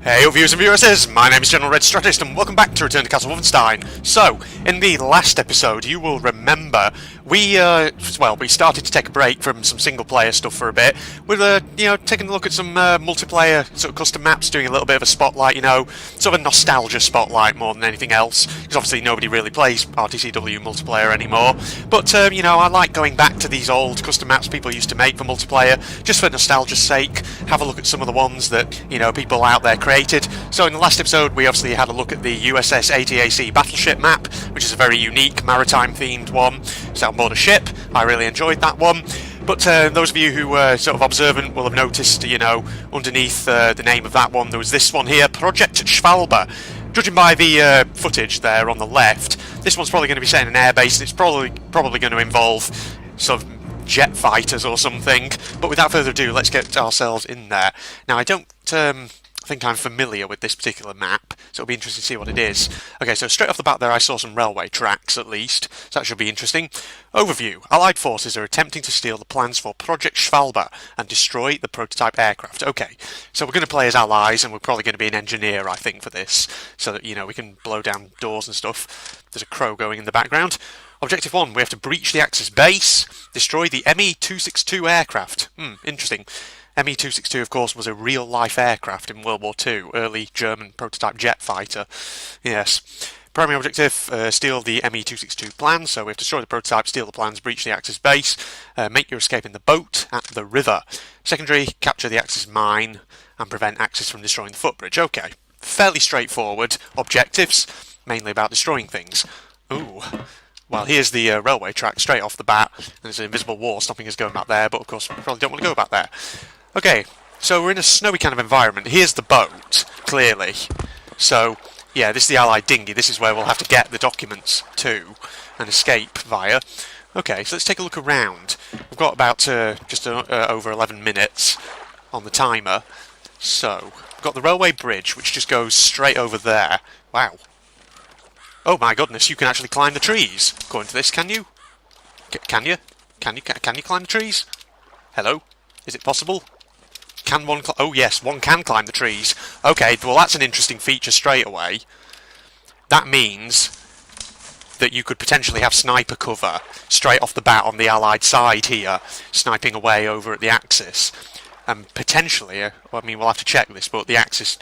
Hey viewers and viewresses, my name is General Red Strategist and welcome back to Return to Castle Wolfenstein. So, in the last episode you will remember we started to take a break from some single player stuff for a bit. We were, taking a look at some multiplayer sort of custom maps, doing a little bit of a spotlight, sort of a nostalgia spotlight more than anything else, because obviously nobody really plays RTCW multiplayer anymore. But, I like going back to these old custom maps people used to make for multiplayer, just for nostalgia's sake, have a look at some of the ones that, people out there created. So in the last episode we obviously had a look at the USS ATAC battleship map, which is a very unique maritime themed one. It's on board a ship. I really enjoyed that one. But those of you who were sort of observant will have noticed, underneath the name of that one there was this one here, Projekt Schwalbe. Judging by the footage there on the left, this one's probably going to be set in an airbase. It's probably going to involve sort of jet fighters or something. But without further ado, let's get ourselves in there. Now I don't I think I'm familiar with this particular map, so it'll be interesting to see what it is. Okay, so straight off the bat there I saw some railway tracks at least, so that should be interesting. Overview. Allied forces are attempting to steal the plans for Projekt Schwalbe and destroy the prototype aircraft. Okay, so we're going to play as allies and we're probably going to be an engineer, I think, for this, so that, we can blow down doors and stuff. There's a crow going in the background. Objective 1, we have to breach the Axis base, destroy the ME-262 aircraft. Interesting. ME-262, of course, was a real-life aircraft in World War II, early German prototype jet fighter. Yes. Primary objective, steal the ME-262 plans, so we have to destroy the prototype, steal the plans, breach the Axis base, make your escape in the boat at the river. Secondary, capture the Axis mine, and prevent Axis from destroying the footbridge. Okay. Fairly straightforward objectives, mainly about destroying things. Ooh. Well, here's the railway track straight off the bat, and there's an invisible wall stopping us going back there, but of course we probably don't want to go back there. Okay, so we're in a snowy kind of environment. Here's the boat, clearly. So, yeah, this is the Allied dinghy. This is where we'll have to get the documents to and escape via. Okay, so let's take a look around. We've got about just over 11 minutes on the timer. So, we've got the railway bridge, which just goes straight over there. Wow. Oh my goodness, you can actually climb the trees. According to this, can you? Can you? Can you climb the trees? Hello? Is it possible? Can one oh yes, one can climb the trees. Okay, well that's an interesting feature straight away. That means that you could potentially have sniper cover straight off the bat on the Allied side here, sniping away over at the Axis. And potentially, we'll have to check this, but the Axis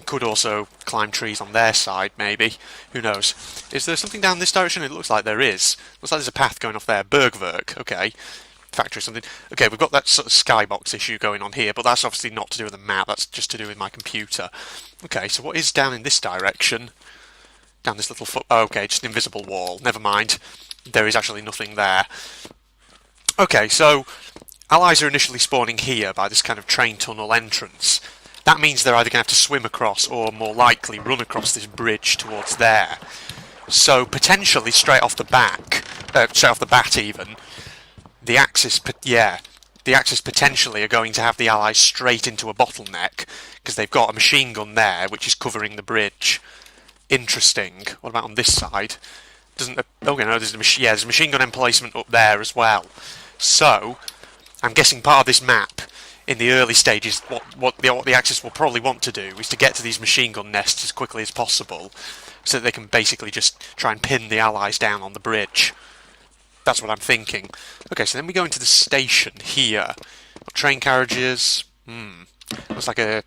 could also climb trees on their side, maybe. Who knows? Is there something down this direction? It looks like there is. Looks like there's a path going off there. Bergwerk, okay. Factory something. Okay, we've got that sort of skybox issue going on here, but that's obviously not to do with the map, that's just to do with my computer. Okay, so what is down in this direction? Down this little foot... Oh, okay, just an invisible wall. Never mind. There is actually nothing there. Okay, so Allies are initially spawning here by this kind of train tunnel entrance. That means they're either going to have to swim across or more likely run across this bridge towards there. So potentially straight off the bat even, the Axis potentially are going to have the Allies straight into a bottleneck because they've got a machine gun there which is covering the bridge. Interesting. What about on this side? Doesn't okay, no, there's a machine gun emplacement up there as well. So I'm guessing part of this map in the early stages, what the Axis will probably want to do is to get to these machine gun nests as quickly as possible, so that they can basically just try and pin the Allies down on the bridge. That's what I'm thinking. Okay, so then we go into the station here. Got train carriages. Looks like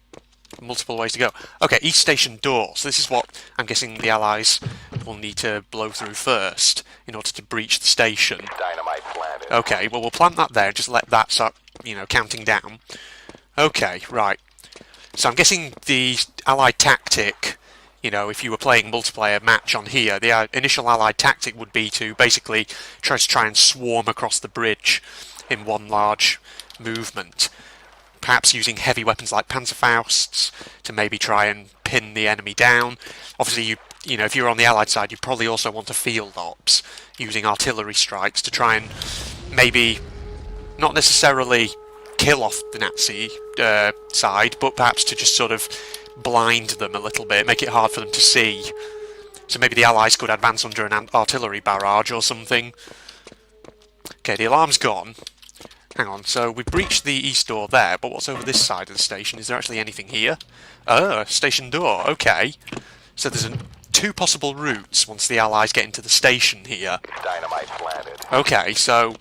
multiple ways to go. Okay, east station door. So this is what I'm guessing the Allies will need to blow through first in order to breach the station. Dynamite planted. Okay, well we'll plant that there. Just let that start, counting down. Okay, right. So I'm guessing the Allied tactic, if you were playing multiplayer match on here, the initial Allied tactic would be to basically try and swarm across the bridge in one large movement. Perhaps using heavy weapons like Panzerfausts to maybe try and pin the enemy down. Obviously, if you're on the Allied side, you probably also want to field ops, using artillery strikes to try and maybe not necessarily kill off the Nazi side, but perhaps to just sort of blind them a little bit, make it hard for them to see. So maybe the Allies could advance under an artillery barrage or something. Okay, the alarm's gone. Hang on, so we breached the east door there, but what's over this side of the station? Is there actually anything here? Oh, station door, okay. So there's two possible routes once the Allies get into the station here. Dynamite planted. Okay, so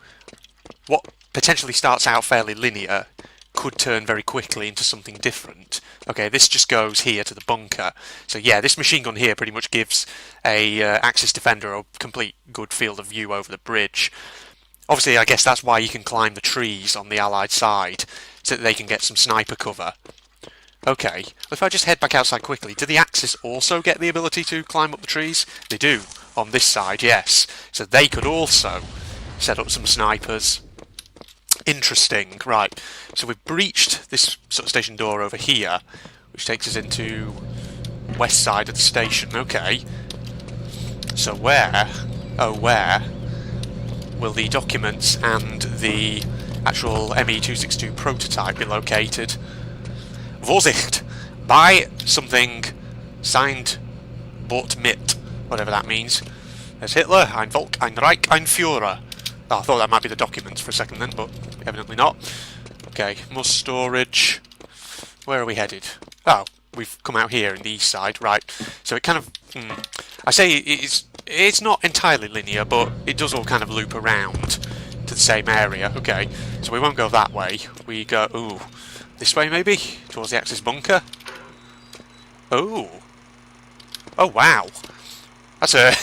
what potentially starts out fairly linear could turn very quickly into something different. Okay, this just goes here to the bunker. So yeah, this machine gun here pretty much gives a Axis defender a complete good field of view over the bridge. Obviously, I guess that's why you can climb the trees on the Allied side, so that they can get some sniper cover. Okay, if I just head back outside quickly, do the Axis also get the ability to climb up the trees? They do, on this side, yes. So they could also set up some snipers. Interesting, right. So we've breached this sort of station door over here, which takes us into west side of the station. Okay. So where, oh where, will the documents and the actual ME-262 prototype be located? Vorsicht! By something signed Bort mit, whatever that means. There's Hitler, ein Volk, ein Reich, ein Führer. Oh, I thought that might be the documents for a second then, but evidently not. Okay, more storage. Where are we headed? Oh, we've come out here in the east side, right. So it kind of... I say it's not entirely linear, but it does all kind of loop around to the same area. Okay, so we won't go that way. We go... ooh, this way maybe? Towards the Axis bunker? Oh. Oh, wow. That's a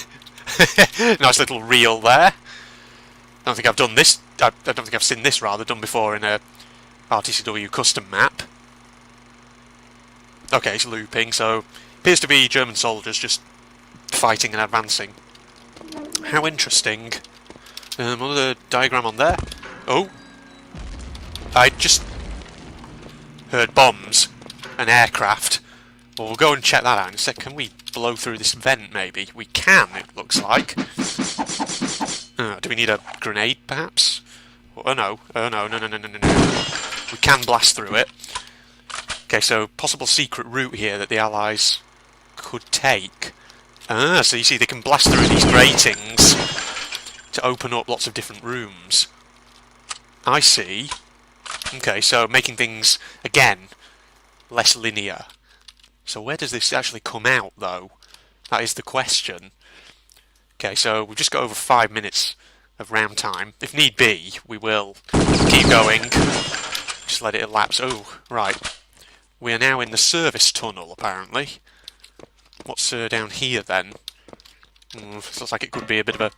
nice little reel there. I don't think I've done this. I don't think I've seen this rather done before in a RTCW custom map. Okay, it's looping, so appears to be German soldiers just fighting and advancing. How interesting. Another diagram on there. Oh, I just heard bombs, an aircraft. Well, we'll go and check that out in a sec. Can we blow through this vent, maybe? We can, it looks like. Do we need a grenade, perhaps? Oh no, oh no, no, no, no, no, no, no. We can blast through it. Okay, so possible secret route here that the Allies could take. Ah, so you see they can blast through these gratings to open up lots of different rooms. I see. Okay, so making things, again, less linear. So where does this actually come out, though? That is the question. Okay, so we've just got over 5 minutes of round time. If need be, we will keep going. Just let it elapse. Oh, right. We are now in the service tunnel, apparently. What's down here, then? Looks like it could be a bit of a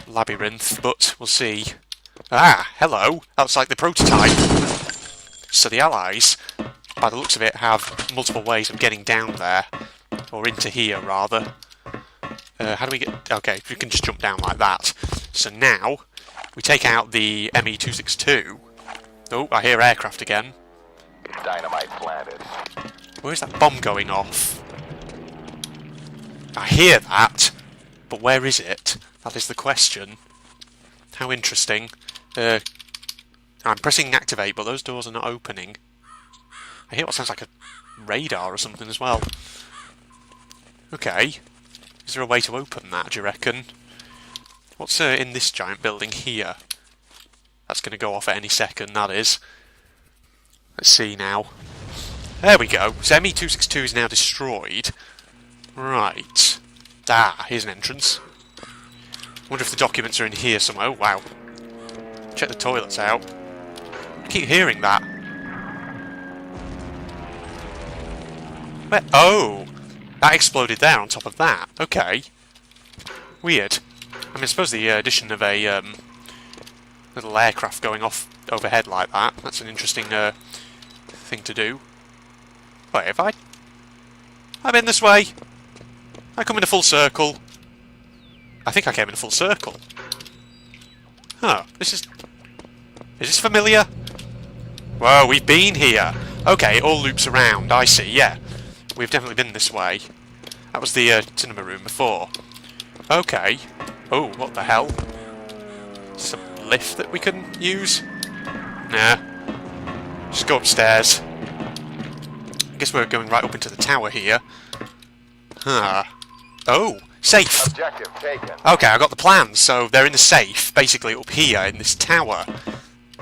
labyrinth, but we'll see. Ah, hello. That's like the prototype. So the Allies, by the looks of it, have multiple ways of getting down there. Or into here, rather. How do we get... okay, we can just jump down like that. So now, we take out the ME-262. Oh, I hear aircraft again. Dynamite planted. Where's that bomb going off? I hear that, but where is it? That is the question. How interesting. I'm pressing activate, but those doors are not opening. I hear what sounds like a radar or something as well. Okay. Is there a way to open that, do you reckon? What's in this giant building here? That's going to go off at any second, that is. Let's see now. There we go. So ME-262 is now destroyed. Right. Ah, here's an entrance. Wonder if the documents are in here somewhere. Oh, wow. Check the toilets out. I keep hearing that. Where? Oh! That exploded there on top of that. Okay. Weird. I mean, I suppose the addition of a little aircraft going off overhead like that, that's an interesting thing to do. Wait, have I? I'm in this way. I come in a full circle. I think I came in a full circle. Oh, this is... is this familiar? Whoa, we've been here. Okay, it all loops around, I see, yeah. We've definitely been this way. That was the cinema room before. Okay. Oh, what the hell? Some lift that we can use? Nah. Just go upstairs. I guess we're going right up into the tower here. Huh. Oh, safe! Objective taken. Okay, I got the plans. So they're in the safe, basically up here in this tower.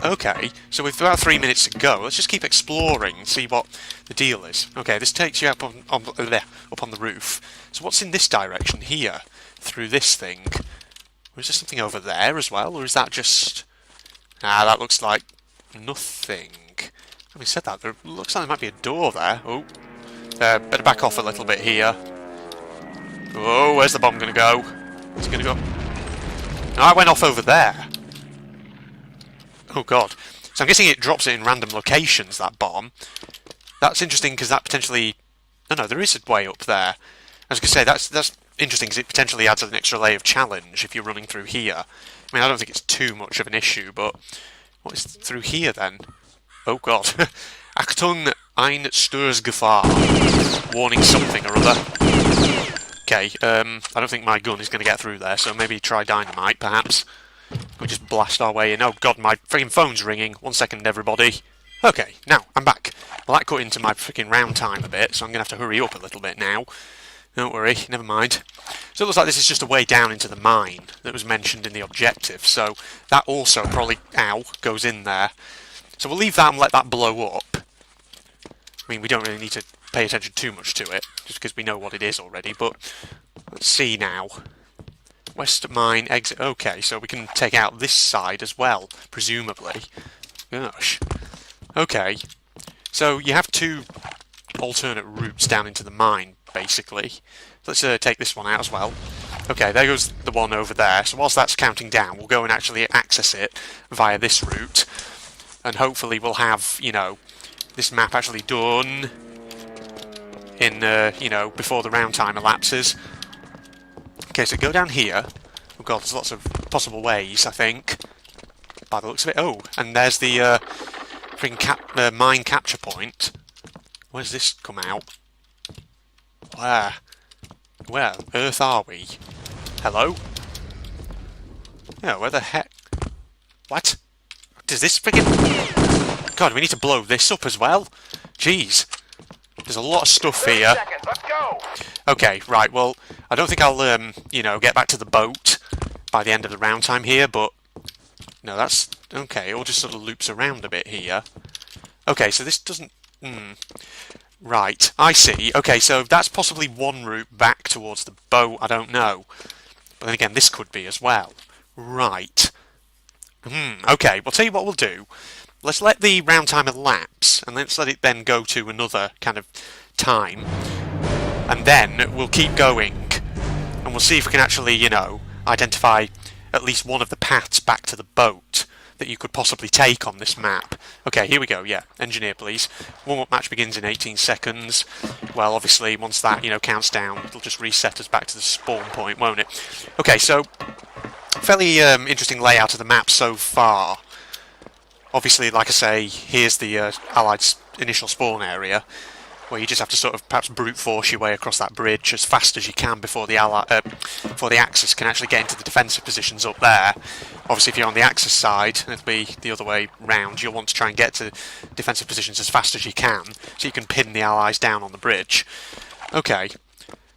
Okay, so with about 3 minutes to go, let's just keep exploring and see what the deal is. Okay, this takes you up on the roof. So what's in this direction here? Through this thing? Or is there something over there as well? Or is that just... Ah, that looks like nothing. Having said that, there looks like there might be a door there. Oh, better back off a little bit here. Oh, where's the bomb going to go? Is it going to go... Oh, it went off over there. Oh god. So I'm guessing it drops it in random locations, that bomb. That's interesting because that potentially... Oh no, there is a way up there. I was going to say, that's interesting because it potentially adds an extra layer of challenge if you're running through here. I mean, I don't think it's too much of an issue, but... What is through here then? Oh god. Achtung, ein Sturzgefahr. Warning something or other. Okay, I don't think my gun is going to get through there, so maybe try dynamite, perhaps. We'll just blast our way in. Oh god, my freaking phone's ringing. 1 second, everybody. Okay, now, I'm back. Well, that cut into my freaking round time a bit, so I'm going to have to hurry up a little bit now. Don't worry, never mind. So it looks like this is just a way down into the mine that was mentioned in the objective, so that also probably, goes in there. So we'll leave that and let that blow up. I mean, we don't really need to pay attention too much to it, just because we know what it is already, but let's see now. West mine exit. Okay, so we can take out this side as well, presumably. Gosh. Okay. So you have two alternate routes down into the mine, basically. Let's take this one out as well. Okay, there goes the one over there. So whilst that's counting down, we'll go and actually access it via this route. And hopefully we'll have, you know, this map actually done in, you know, before the round time elapses. Okay, so go down here. Oh god, there's lots of possible ways, I think, by the looks of it. Oh, and there's the freaking mine capture point. Where's this come out? Where on earth are we? Hello? Yeah, where the heck? What? Does this freaking... God, we need to blow this up as well? Jeez. There's a lot of stuff here. Let's go. Okay, right, well, I don't think I'll, you know, get back to the boat by the end of the round time here, but... No, that's... Okay, it all just sort of loops around a bit here. Okay, so this doesn't... Right, I see. Okay, so that's possibly one route back towards the boat, I don't know. But then again, this could be as well. Right. Okay, well, tell you what we'll do. Let's let the round time elapse, and let's let it then go to another kind of time. And then we'll keep going, and we'll see if we can actually, you know, identify at least one of the paths back to the boat that you could possibly take on this map. Okay, here we go, yeah. Engineer, please. Warm-up match begins in 18 seconds. Well, obviously, once that, you know, counts down, it'll just reset us back to the spawn point, won't it? Okay, so, fairly interesting layout of the map so far. Obviously, like I say, here's the Allied initial spawn area, where you just have to sort of perhaps brute force your way across that bridge as fast as you can before the before the Axis can actually get into the defensive positions up there. Obviously, if you're on the Axis side, it'll be the other way round. You'll want to try and get to defensive positions as fast as you can, so you can pin the Allies down on the bridge. Okay,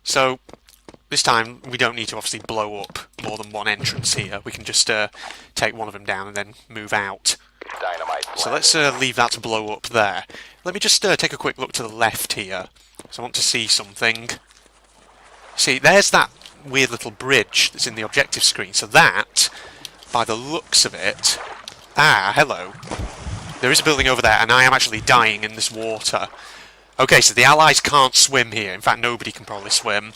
so this time we don't need to obviously blow up more than one entrance here. We can just take one of them down and then move out. Dynamite So let's leave that to blow up there. Let me just take a quick look to the left here. So I want to see something. See, there's that weird little bridge that's in the objective screen. So that, by the looks of it... Ah, hello. There is a building over there, and I am actually dying in this water. Okay, so the Allies can't swim here. In fact, nobody can probably swim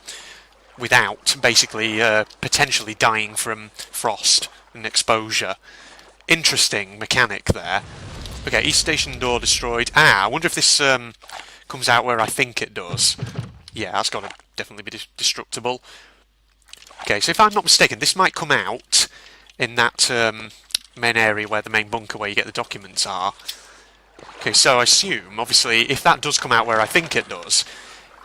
without basically potentially dying from frost and exposure. Interesting mechanic there. Okay, East Station door destroyed. Ah, I wonder if this comes out where I think it does. Yeah, that's got to definitely be destructible. Okay, so if I'm not mistaken, this might come out in that main area where the main bunker where you get the documents are. Okay, so I assume, obviously, if that does come out where I think it does,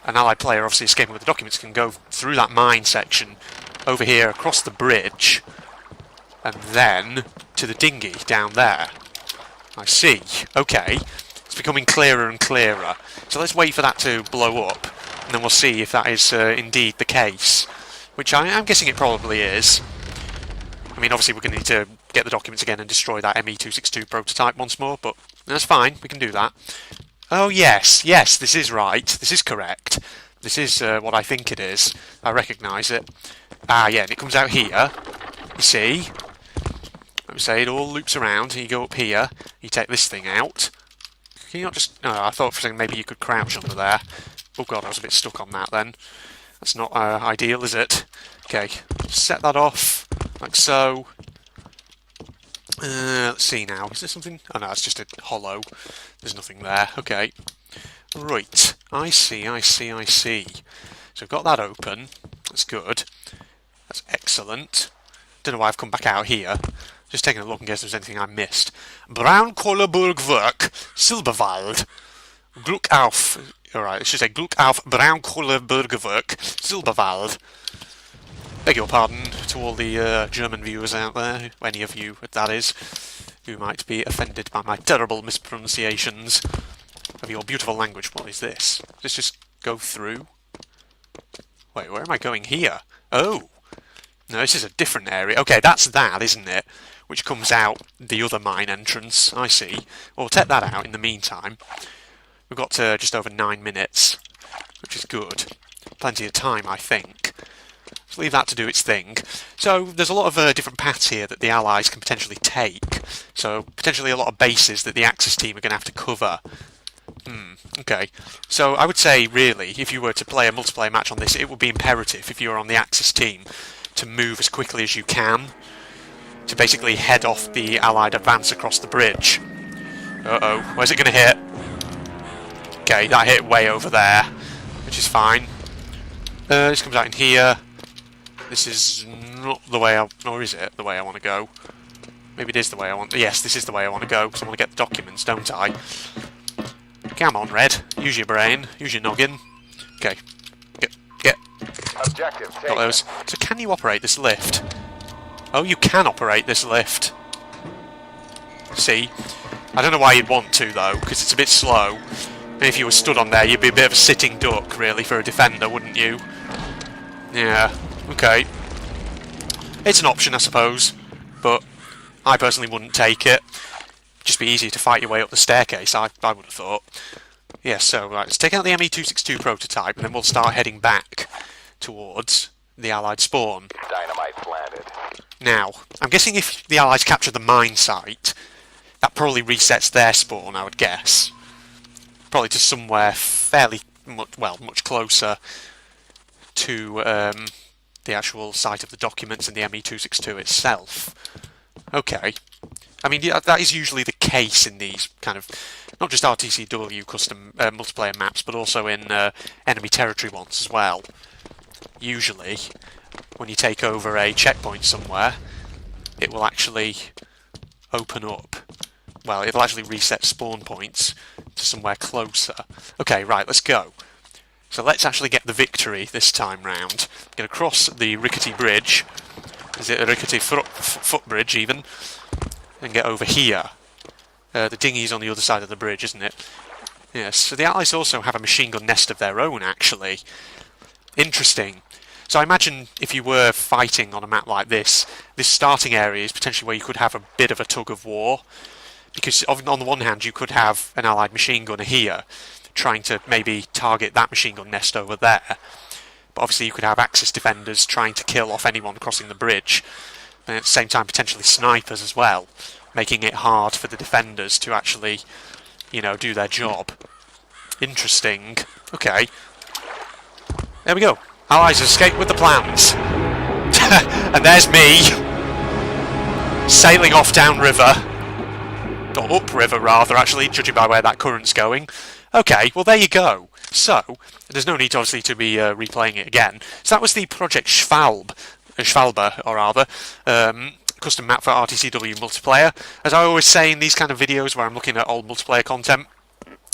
an Allied player obviously escaping with the documents can go through that mine section over here across the bridge and then to the dinghy down there. I see. Okay. It's becoming clearer and clearer. So let's wait for that to blow up, and then we'll see if that is indeed the case. Which I'm guessing it probably is. I mean, obviously we're going to need to get the documents again and destroy that ME262 prototype once more, but that's fine, we can do that. Oh yes, this is right, this is correct. This is what I think it is. I recognise it. Ah, yeah, and it comes out here. You see? Let me say, it all loops around, and you go up here, you take this thing out. Can you not just... No, I thought for a second maybe you could crouch under there. Oh god, I was a bit stuck on that then. That's not ideal, is it? Okay, set that off, like so. Let's see now, is there something? Oh no, it's just a hollow. There's nothing there, okay. Right, I see. So I've got that open, that's good. That's excellent. Don't know why I've come back out here. Just taking a look in case there's anything I missed. Braunkohlebergwerk, Silberwald. Gluck auf. Alright, it should say Gluck auf Braunkohlebergwerk, Silberwald. Beg your pardon to all the German viewers out there, any of you that is, who might be offended by my terrible mispronunciations of your beautiful language. What is this? Does this just go through? Wait, where am I going here? Oh! No, this is a different area. Okay, that's that, isn't it? Which comes out the other mine entrance. I see. Well, we'll take that out in the meantime. We've got just over 9 minutes, which is good. Plenty of time, I think. Let's leave that to do its thing. So, there's a lot of different paths here that the Allies can potentially take. So, potentially a lot of bases that the Axis team are going to have to cover. Okay. So, I would say, really, if you were to play a multiplayer match on this, it would be imperative, if you were on the Axis team, to move as quickly as you can to basically head off the Allied advance across the bridge. Uh-oh, where's it going to hit? Okay, that hit way over there, which is fine. This comes out in here. This is not the way I... Or is it the way I want to go? Maybe it is the way I want... Yes, this is the way I want to go, because I want to get the documents, don't I? Come on, Red. Use your brain. Use your noggin. Okay. Get. Objective taken. Got those. So can you operate this lift? Oh, you can operate this lift. See? I don't know why you'd want to, though, because it's a bit slow. And if you were stood on there, you'd be a bit of a sitting duck, really, for a defender, wouldn't you? Yeah. Okay. It's an option, I suppose. But I personally wouldn't take it. Just be easier to fight your way up the staircase, I would have thought. Yeah, so, right, let's take out the ME262 prototype, and then we'll start heading back towards the Allied spawn. Dynamite planted. Now, I'm guessing if the Allies capture the mine site, that probably resets their spawn, I would guess. Probably to somewhere fairly, much closer to the actual site of the documents and the ME262 itself. Okay. I mean, yeah, that is usually the case in these kind of, not just RTCW custom multiplayer maps, but also in enemy territory ones as well. Usually, when you take over a checkpoint somewhere, it will actually open up. Well, it'll actually reset spawn points to somewhere closer. Okay, right, let's go. So let's actually get the victory this time round. Get across the rickety bridge. Is it a rickety footbridge even? And get over here. The dinghy's on the other side of the bridge, isn't it? Yes, so the Allies also have a machine gun nest of their own, actually. Interesting. So I imagine if you were fighting on a map like this starting area is potentially where you could have a bit of a tug of war. Because on the one hand, you could have an Allied machine gunner here, trying to maybe target that machine gun nest over there. But obviously you could have Axis defenders trying to kill off anyone crossing the bridge. And at the same time, potentially snipers as well, making it hard for the defenders to actually, you know, do their job. Interesting. Okay. There we go. Allies escape with the plans. And there's me, sailing off downriver. Or upriver, rather, actually, judging by where that current's going. Okay, well, there you go. So, there's no need, obviously, to be replaying it again. So that was the Projekt Schwalbe, or rather, custom map for RTCW multiplayer. As I always say in these kind of videos where I'm looking at old multiplayer content,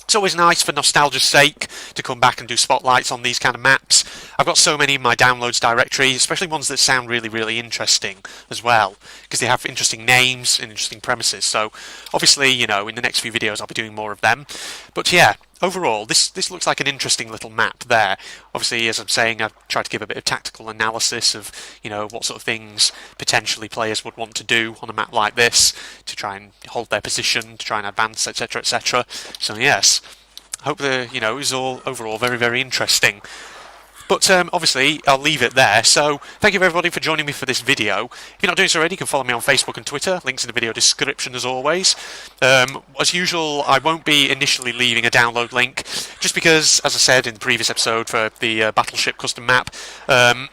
it's always nice for nostalgia's sake to come back and do spotlights on these kind of maps. I've got so many in my downloads directory, especially ones that sound really, really interesting as well, because they have interesting names and interesting premises. So, obviously, you know, in the next few videos I'll be doing more of them. But yeah, overall, this looks like an interesting little map there. Obviously, as I'm saying, I've tried to give a bit of tactical analysis of, what sort of things potentially players would want to do on a map like this to try and hold their position, to try and advance, etc., etc. So yes, hope it was all overall very, very interesting. But obviously, I'll leave it there. So, thank you everybody for joining me for this video. If you're not doing so already, you can follow me on Facebook and Twitter. Links in the video description as always. As usual, I won't be initially leaving a download link, just because, as I said in the previous episode for the Battleship custom map, the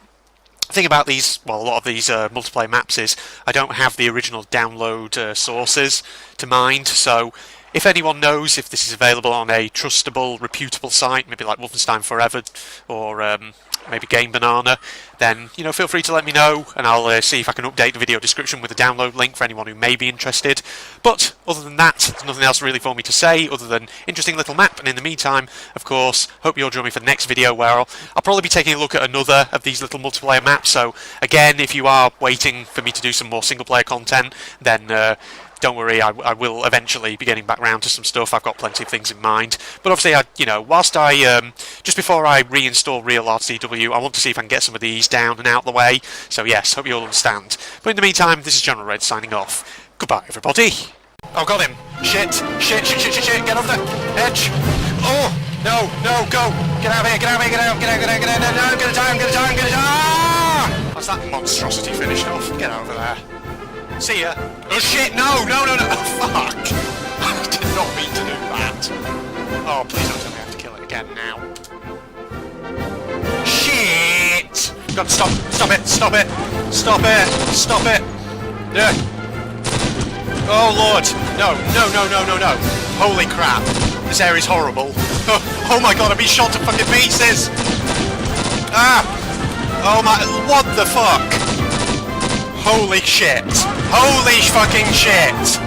thing about these, a lot of these multiplayer maps is I don't have the original download sources to mind, so if anyone knows if this is available on a trustable, reputable site, maybe like Wolfenstein Forever or maybe Game Banana, then feel free to let me know, and I'll see if I can update the video description with a download link for anyone who may be interested. But other than that, there's nothing else really for me to say other than interesting little map. And in the meantime, of course, hope you'll join me for the next video where I'll probably be taking a look at another of these little multiplayer maps. So again, if you are waiting for me to do some more single player content, then don't worry, I will eventually be getting back round to some stuff. I've got plenty of things in mind. But obviously, whilst I, just before I reinstall Real RCW, I want to see if I can get some of these down and out the way. So yes, hope you all understand. But in the meantime, this is General Red signing off. Goodbye, everybody. Oh, got him. Shit, get off the edge. Oh, no, go. Get out of here, get out, no, get a time. Ah! That's that monstrosity finished off. Get over there. See ya. Oh shit, no, oh, fuck! I did not mean to do that. Oh, please don't tell me I have to kill it again now. Shit! Got to stop it! Yeah. Oh lord, no. Holy crap, this area's horrible. Oh my god, I'm being shot to fucking pieces! Ah! Oh my, what the fuck? Holy shit! Holy fucking shit!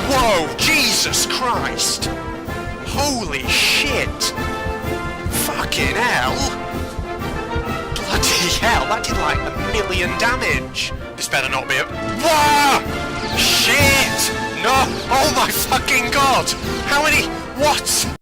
Whoa, Jesus Christ! Holy shit! Fucking hell! Bloody hell, that did like 1,000,000 damage! This better not be a... Whoa! Shit! No! Oh my fucking god! How many... What?